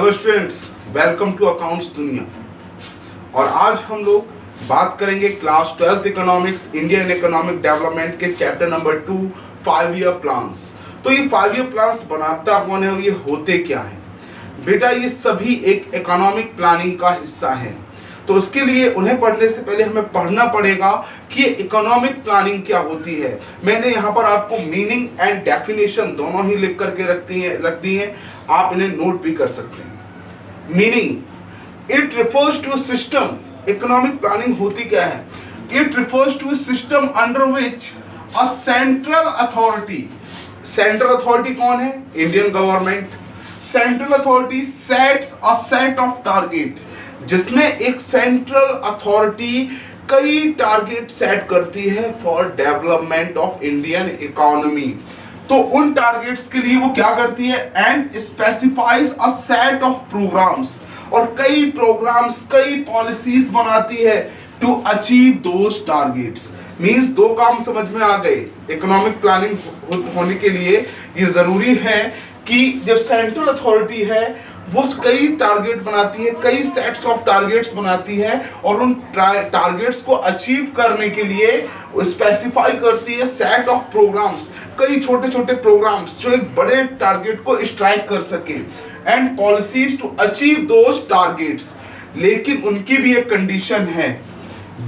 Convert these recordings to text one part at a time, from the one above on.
Hello students, welcome to accounts Duniya. और आज हम लोग बात करेंगे class 12th economics Indian economic development के चैप्टर नंबर 2 5 ईयर प्लान्स। तो ये 5 ईयर प्लान्स बनाता कौन है और ये होते क्या है? बेटा, ये सभी एक इकोनॉमिक प्लानिंग का हिस्सा है। तो उसके लिए उन्हें पढ़ने से पहले हमें पढ़ना पड़ेगा कि इकोनॉमिक प्लानिंग क्या होती है। मैंने यहाँ पर आपको मीनिंग एंड डेफिनेशन दोनों ही लिख करके रख दी हैं। आप इन्हें नोट भी कर सकते हैं। Meaning, it refers to system. Economic planning होती क्या है? It refers to system under which a central authority, central authority कौन है? Indian government. Central authority sets a set of target, जिसमें एक सेंट्रल अथॉरिटी कई टारगेट सेट करती है for development of Indian economy. तो उन टारगेट्स के लिए वो क्या करती है? And specifies a set of programs, और कई प्रोग्राम्स, कई पॉलिसीज बनाती है to achieve those targets. Means दो काम समझ में आ गए। इकोनॉमिक प्लानिंग होने के लिए ये जरूरी है कि जो सेंट्रल अथॉरिटी है वो कई टारगेट बनाती है, कई सेट्स ऑफ टारगेट्स बनाती है, और उन टारगेट्स को अचीव करने के लिए स्पेसिफाई करती है सेट ऑफ प्रोग्राम्स, कई छोटे छोटे प्रोग्राम्स जो एक बड़े टारगेट को स्ट्राइक कर सके, and policies to achieve those targets. लेकिन उनकी भी एक कंडीशन है,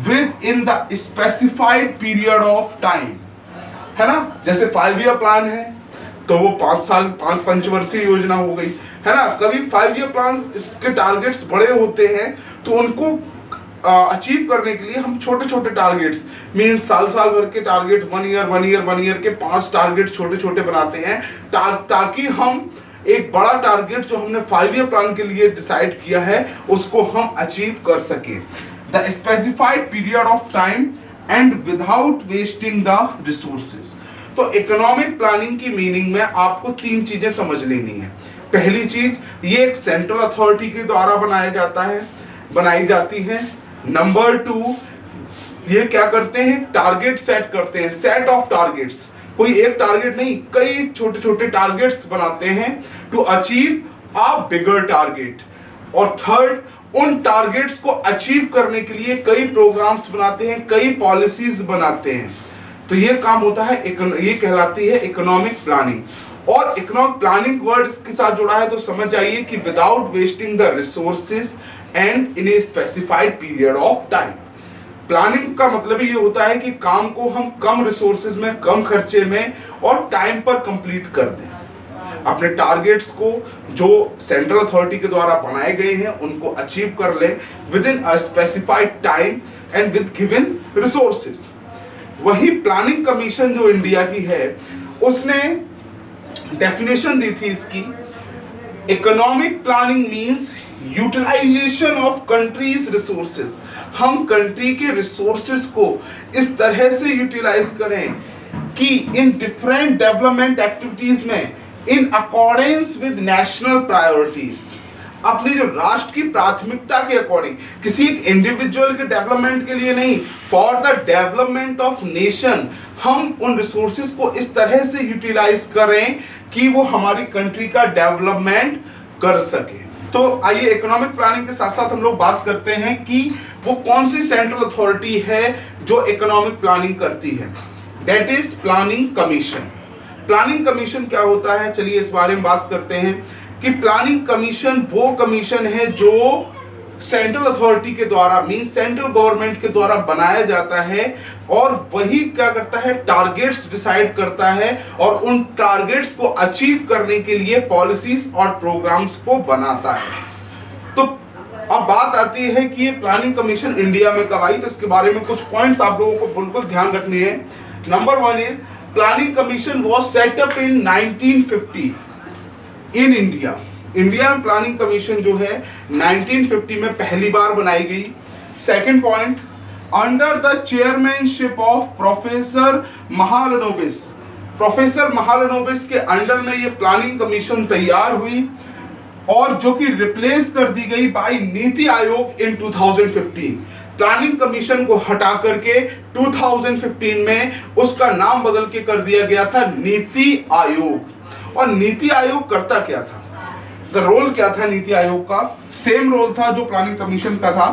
within the specified period of time, है ना। जैसे 5 ईयर प्लान है तो वो 5 पंचवर्षीय योजना हो गई, है ना। कभी 5 ईयर प्लान के टारगेट्स बड़े होते हैं तो उनको अचीव करने के लिए हम छोटे छोटे टारगेट्स, मीन्स साल भर के टारगेट, 1 ईयर के 5 टारगेट छोटे छोटे बनाते हैं, ताकि हम एक बड़ा टारगेट जो हमने 5 ईयर प्लान के लिए डिसाइड किया है उसको हम अचीव कर सके। The specified period of time and without wasting the resources. तो इकोनॉमिक प्लानिंग की मीनिंग में आपको 3 चीजें समझ लेनी है। पहली चीज, ये एक सेंट्रल अथॉरिटी के द्वारा बनाई जाती है। नंबर 2, ये क्या करते हैं? टारगेट सेट करते हैं, सेट ऑफ टारगेट्स। कोई एक टारगेट नहीं, कई छोटे छोटे टारगेट्स बनाते हैं to achieve a bigger target. और थर्ड, उन टारगेट्स को अचीव करने के लिए कई प्रोग्राम्स बनाते हैं, कई पॉलिसीज बनाते हैं। तो ये काम होता है, ये कहलाती है इकोनॉमिक प्लानिंग। और इकोनॉमिक प्लानिंग वर्ड के साथ जुड़ा है तो समझ जाइए कि without wasting the resources and in a specified period of time. Planning का मतलब ये होता है कि काम को हम कम रिसोर्सेज में, कम खर्चे में और टाइम पर कंप्लीट कर दें। अपने टारगेट्स को जो सेंट्रल अथॉरिटी के द्वारा बनाए गए हैं उनको अचीव कर लें within a specified time and with given resources. वही प्लानिंग कमीशन जो इंडिया की है उसने डेफिनेशन दी थी इसकी। Economic planning means utilization of country's resources. हम कंट्री के रिसोर्सेज को इस तरह से यूटिलाइज करें कि इन डिफरेंट डेवलपमेंट एक्टिविटीज में in accordance with national priorities, अपनी जो राष्ट्र की प्राथमिकता के अकॉर्डिंग, किसी एक इंडिविजुअल के डेवलपमेंट के लिए नहीं, for the development of nation हम उन रिसोर्सेज को इस तरह से यूटिलाइज करें कि वो हमारी कंट्री का डेवलपमेंट कर सके। तो आइए इकोनॉमिक प्लानिंग के साथ साथ हम लोग बात करते हैं कि वो कौन सी सेंट्रल अथॉरिटी है जो इकोनॉमिक प्लानिंग करती है। That is planning commission. Planning commission क्या होता है, चलिए इस बारे में बात करते हैं कि प्लानिंग कमीशन वो कमीशन है जो सेंट्रल अथॉरिटी के द्वारा, मीन सेंट्रल गवर्नमेंट के द्वारा बनाया जाता है, और वही क्या करता है? टारगेट्स डिसाइड करता है और उन टारगेट्स को अचीव करने के लिए पॉलिसीज और प्रोग्राम्स को बनाता है। तो अब बात आती है कि ये प्लानिंग कमीशन इंडिया में कब आई, तो इसके बारे में कुछ पॉइंट्स आप लोगों को बिल्कुल ध्यान रखने हैं। Number 1 is planning commission was set up in 1950 in India. India में प्लानिंग कमीशन जो है 1950 में पहली बार बनाई गई। Second point, under the chairmanship of professor Mahalanobis. Professor Mahalanobis के अंडर में ये प्लानिंग कमीशन तैयार हुई और जो कि रिप्लेस कर दी गई बाय नीति आयोग इन 2015। प्लानिंग कमीशन को हटा करके 2015 में उसका नाम बदल के कर दिया गया था नीति आयोग। और नीति आयोग करता क्या था? द रोल क्या था नीति आयोग का? सेम रोल था जो प्लानिंग कमीशन का था,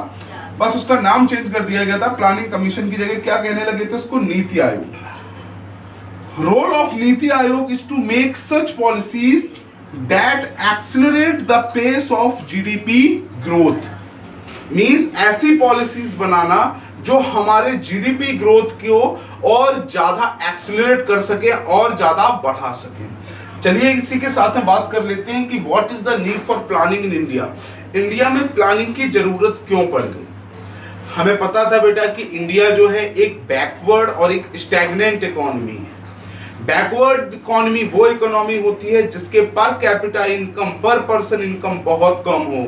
बस उसका नाम चेंज कर दिया गया था। प्लानिंग कमीशन की जगह क्या कहने लगे थे उसको? NITI Aayog. Role of Niti Aayog is to make such policies that accelerate the pace of GDP growth. Means ऐसी पॉलिसीज बनाना जो हमारे जीडीपी ग्रोथ को और ज्यादा एक्सेलरेट कर सके और ज्यादा बढ़ा सके। चलिए इसी के साथ में बात कर लेते हैं कि what is the need for planning in India. India में प्लानिंग की जरूरत क्यों पड़ गई? हमें पता था बेटा कि इंडिया जो है एक बैकवर्ड और एक स्टैग्नेंट इकोनॉमी है। बैकवर्ड इकोनॉमी वो इकोनॉमी होती है जिसके पर कैपिटा इनकम, पर पर्सन इनकम बहुत कम हो,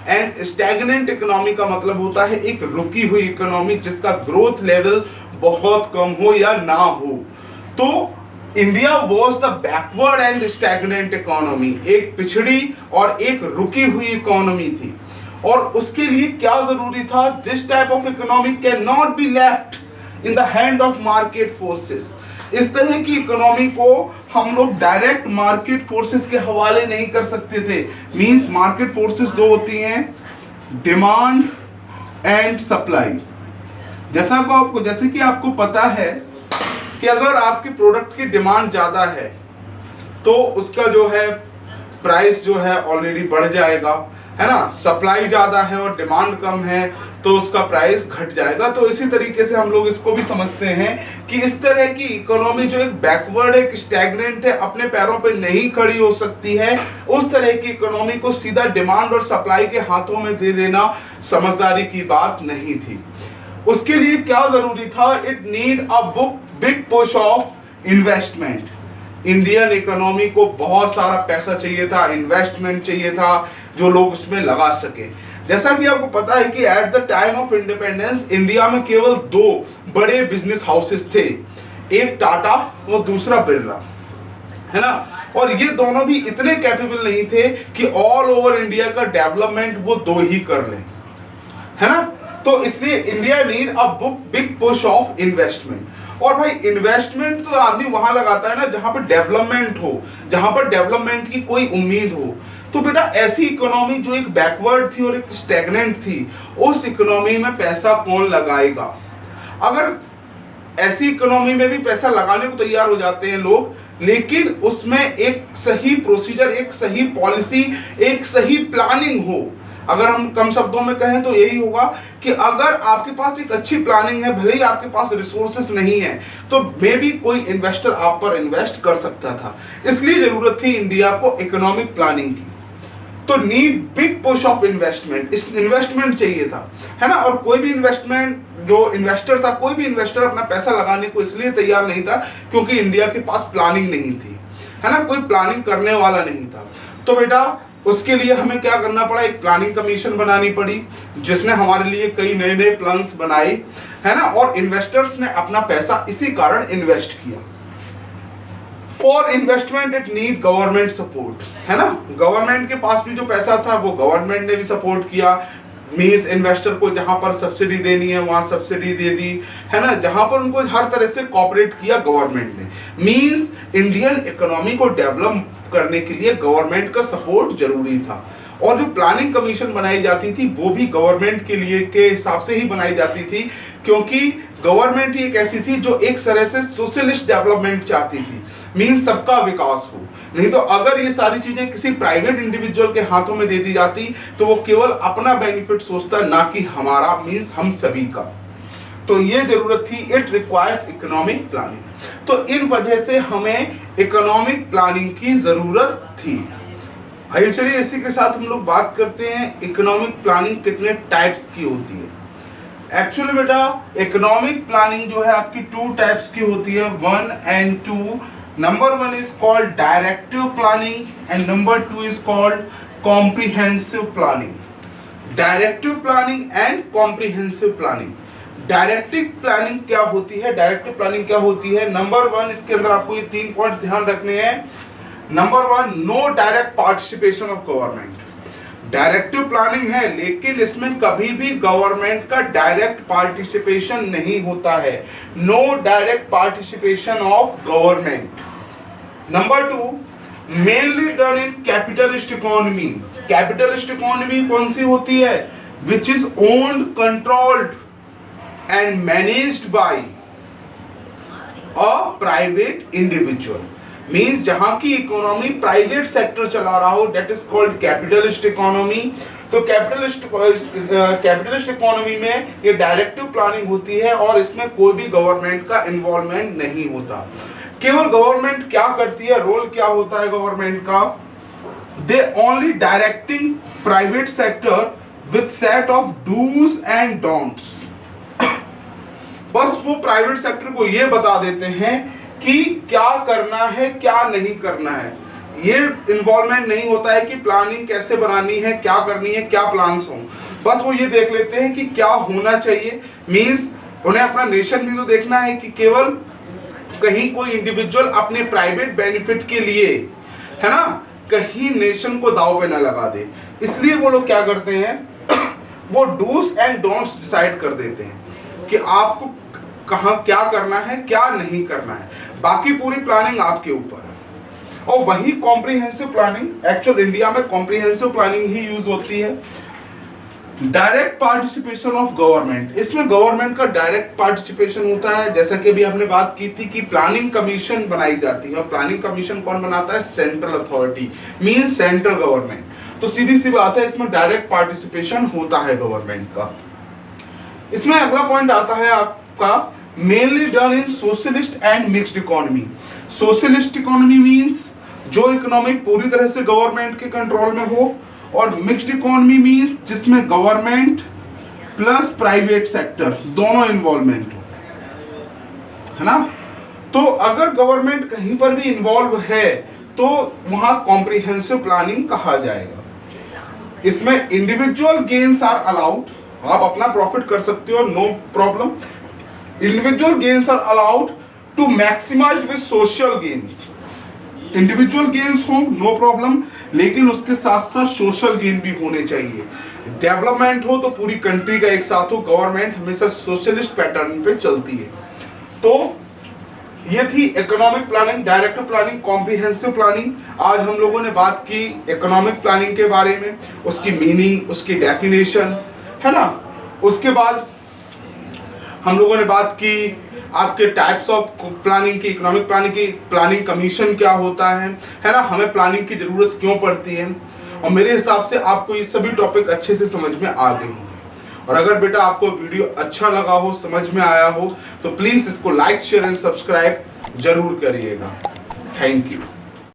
एंड स्टैग्नेंट इकोनॉमी का मतलब होता है एक रुकी हुई इकोनॉमी जिसका ग्रोथ लेवल बहुत कम हो या ना हो। तो India was the backward and stagnant economy, एक पिछड़ी और एक रुकी हुई इकोनॉमी थी। और उसके लिए क्या जरूरी था? This type of economy can not be left in the hand of market forces. इस तरह की इकोनॉमी को हम लोग डायरेक्ट मार्केट फोर्सेस के हवाले नहीं कर सकते थे। मींस मार्केट फोर्सेस दो होती हैं, डिमांड एंड सप्लाई। जैसे कि आपको पता है कि अगर आपके प्रोडक्ट की डिमांड ज्यादा है तो उसका जो है प्राइस जो है ऑलरेडी बढ़ जाएगा, है ना। सप्लाई ज्यादा है और डिमांड कम है तो उसका प्राइस घट जाएगा। तो इसी तरीके से हम लोग इसको भी समझते हैं कि इस तरह की इकोनॉमी जो एक बैकवर्ड, एक स्टैग्नेंट है, अपने पैरों पे नहीं खड़ी हो सकती है, उस तरह की इकोनॉमी को सीधा डिमांड और सप्लाई के हाथों में दे देना समझदारी की बात नहीं थी। उसके लिए क्या जरूरी था? It need a big push of investment. Indian economy को बहुत सारा पैसा चाहिए था, इन्वेस्टमेंट चाहिए था जो लोग उसमें लगा सके। जैसा कि आपको पता है कि at the time of independence India में केवल दो बड़े बिजनेस हाउसेस थे, एक टाटा और दूसरा बिरला, है ना। और ये दोनों भी इतने कैपेबल नहीं थे कि ऑल ओवर इंडिया का डेवलपमेंट वो दो ही कर लें, है ना। तो इसलिए India need a big push of investment. और भाई इन्वेस्टमेंट तो आदमी वहां लगाता है ना जहां पर डेवलपमेंट हो, जहां पर डेवलपमेंट की कोई उम्मीद हो। तो बेटा ऐसी इकोनॉमी जो एक बैकवर्ड थी और एक स्टैग्नेंट थी, उस इकोनॉमी में पैसा कौन लगाएगा? अगर ऐसी इकोनॉमी में भी पैसा लगाने को तैयार हो जाते हैं लोग, लेकिन उसमें एक सही प्रोसीजर, एक सही पॉलिसी, एक सही प्लानिंग हो। अगर हम कम शब्दों में कहें तो यही होगा कि अगर आपके पास एक अच्छी प्लानिंग है, भले ही आपके पास रिसोर्सेस नहीं है, तो मे भी कोई इन्वेस्टर आप पर इन्वेस्ट कर सकता था। इसलिए जरूरत थी इंडिया को इकोनॉमिक प्लानिंग की। तो need big push of investment, इस इन्वेस्टमेंट चाहिए था, है ना। और कोई भी इन्वेस्टमेंट जो इन्वेस्टर था, कोई भी इन्वेस्टर अपना पैसा लगाने को इसलिए तैयार नहीं था क्योंकि इंडिया के पास प्लानिंग नहीं थी, है ना, कोई प्लानिंग करने वाला नहीं था। तो बेटा उसके लिए हमें क्या करना पड़ा? एक प्लानिंग कमीशन बनानी पड़ी जिसने हमारे लिए कई नए नए प्लान्स बनाए, है ना। और इन्वेस्टर्स ने अपना पैसा इसी कारण इन्वेस्ट किया। For investment it need government support, है ना। गवर्नमेंट के पास भी जो पैसा था वो गवर्नमेंट ने भी सपोर्ट किया। मींस इन्वेस्टर को जहां पर सब्सिडी देनी है वहां सब्सिडी दे दी, है ना। जहां पर उनको हर तरह से कोऑपरेट किया गवर्नमेंट ने। मींस इंडियन इकोनॉमी को डेवलप करने के लिए गवर्नमेंट का सपोर्ट जरूरी था। और जो प्लानिंग कमीशन बनाई जाती थी वो भी गवर्नमेंट के लिए के हिसाब से ही बनाई जाती थी, क्योंकि गवर्नमेंट ही एक ऐसी थी जो एक तरह से सोशलिस्ट डेवलपमेंट चाहती थी, मींस सबका विकास हो। नहीं तो अगर ये सारी चीजें किसी प्राइवेट इंडिविजुअल के हाथों में दे दी जाती तो वो केवल अपना बेनिफिट सोचता, ना कि हमारा, मींस हम सभी का। तो ये जरूरत थी, इट रिक्वायर्स इकोनॉमिक प्लानिंग। तो इन वजह से हमें इकोनॉमिक प्लानिंग की जरूरत थी। आइए चलिए इसी के साथ हम लोग बात करते हैं इकोनॉमिक प्लानिंग कितने टाइप्स की होती है। एक्चुअली बेटा इकोनॉमिक प्लानिंग जो है आपकी टू टाइप्स की होती है, 1 and 2। Number 1 is called directive planning and number 2 is called comprehensive planning. Directive planning and comprehensive planning. Directive planning क्या होती है? डायरेक्टिव प्लानिंग क्या होती है? नंबर 1, इसके अंदर आपको ये 3 पॉइंट्स ध्यान रखने हैं। Number 1, no direct participation of government. Directive planning है लेकिन इसमें कभी भी गवर्नमेंट का डायरेक्ट पार्टिसिपेशन नहीं होता है। No direct participation of government. Number 2, mainly done in capitalist economy. Capitalist economy कौन सी होती है? Which is owned, controlled and managed by a private individual. Means जहां की इकोनॉमी प्राइवेट सेक्टर चला रहा हो, that is called capitalist economy. तो कैपिटलिस्ट इकोनॉमी में ये डायरेक्टिव प्लानिंग होती है और इसमें कोई भी गवर्नमेंट का इन्वॉल्वमेंट नहीं होता। केवल गवर्नमेंट क्या करती है, रोल क्या होता है गवर्नमेंट का? They only directing private sector with set of dos and don'ts. बस वो प्राइवेट सेक्टर को ये बता देते हैं कि क्या करना है क्या नहीं करना है। ये इन्वॉल्वमेंट नहीं होता है कि प्लानिंग कैसे बनानी है, क्या करनी है, क्या प्लान्स हों। बस वो ये देख लेते हैं कि क्या होना चाहिए। मीन्स उन्हें अपना नेशन भी तो देखना है कि केवल कहीं कोई इंडिविजुअल अपने प्राइवेट बेनिफिट के लिए, है ना, कहीं नेशन को दाव पे ना लगा दे। इसलिए वो लोग क्या करते हैं, वो डूज एंड डोंट्स डिसाइड कर देते हैं कि आपको कहाँ क्या करना है क्या नहीं करना है। बाकी पूरी प्लानिंग आपके ऊपर है। और वही कॉम्प्रिहेंसिव प्लानिंग, एक्चुअल इंडिया में कॉम्प्रिहेंसिव प्लानिंग ही यूज होती है। डायरेक्ट पार्टिसिपेशन ऑफ गवर्नमेंट, इसमें गवर्नमेंट का डायरेक्ट पार्टिसिपेशन होता है। जैसा कि अभी हमने बात की थी कि प्लानिंग कमीशन बनाई जाती है, और प्लानिंग कमीशन कौन बनाता है? Central authority, means central government. तो सीधी सी बात है, इसमें डायरेक्ट पार्टिसिपेशन होता है गवर्नमेंट का। इसमें अगला पॉइंट आता है आपका mainly done in socialist and mixed economy. Socialist economy means जो इकोनॉमी पूरी तरह से गवर्नमेंट के कंट्रोल में हो, और मिक्स्ड इकोनॉमी मींस जिसमें गवर्नमेंट प्लस प्राइवेट सेक्टर दोनों इन्वॉल्वमेंट हो, है ना। तो अगर गवर्नमेंट कहीं पर भी इन्वॉल्व है तो वहां कॉम्प्रिहेंसिव प्लानिंग कहा जाएगा। इसमें इंडिविजुअल गेन्स आर अलाउड, आप अपना प्रॉफिट कर सकते हो, no problem. Individual gains are allowed to maximise with social gains. Individual gains हो नो प्रॉब्लम, लेकिन उसके साथ साथ सोशल गेन भी होने चाहिए। डेवलपमेंट हो तो पूरी कंट्री का एक साथ हो। गवर्नमेंट हमेशा सोशलिस्ट पैटर्न पे चलती है। तो ये थी economic planning, directive planning, comprehensive planning. आज हम लोगों ने बात की इकोनॉमिक प्लानिंग के बारे में, उसकी मीनिंग, उसकी डेफिनेशन, है ना। उसके बाद हम लोगों ने बात की आपके टाइप्स ऑफ प्लानिंग की, इकोनॉमिक प्लानिंग की, प्लानिंग कमीशन क्या होता है ना, हमें प्लानिंग की जरूरत क्यों पड़ती है। और मेरे हिसाब से आपको ये सभी टॉपिक अच्छे से समझ में आ गए होंगे। और अगर बेटा आपको वीडियो अच्छा लगा हो, समझ में आया हो, तो प्लीज इसको लाइक, शेयर एंड सब्सक्राइब जरूर करिएगा। Thank you.